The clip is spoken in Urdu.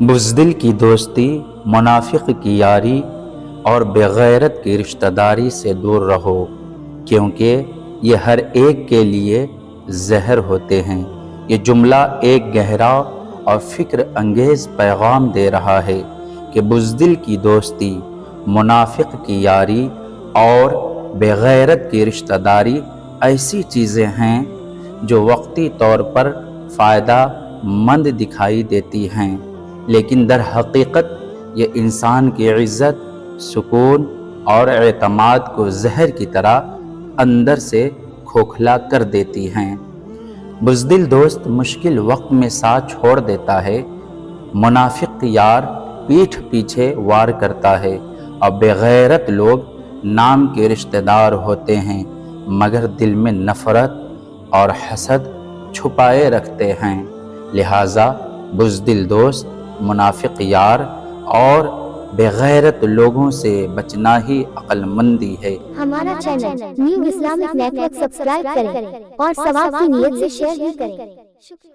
بزدل کی دوستی، منافق کی یاری اور بغیرت کی رشتہ داری سے دور رہو، کیونکہ یہ ہر ایک کے لیے زہر ہوتے ہیں۔ یہ جملہ ایک گہرا اور فکر انگیز پیغام دے رہا ہے کہ بزدل کی دوستی، منافق کی یاری اور بغیرت کی رشتہ داری ایسی چیزیں ہیں جو وقتی طور پر فائدہ مند دکھائی دیتی ہیں، لیکن در حقیقت یہ انسان کی عزت، سکون اور اعتماد کو زہر کی طرح اندر سے کھوکھلا کر دیتی ہیں۔ بزدل دوست مشکل وقت میں ساتھ چھوڑ دیتا ہے، منافق یار پیٹھ پیچھے وار کرتا ہے، اور بغیرت لوگ نام کے رشتہ دار ہوتے ہیں مگر دل میں نفرت اور حسد چھپائے رکھتے ہیں۔ لہٰذا بزدل دوست، منافق یار اور بغیرت لوگوں سے بچنا ہی عقل مندی ہے۔ ہمارا channel New Islamic network subscribe کریں اور ثواب کی نیت سے شیئر بھی کریں۔ شکریہ۔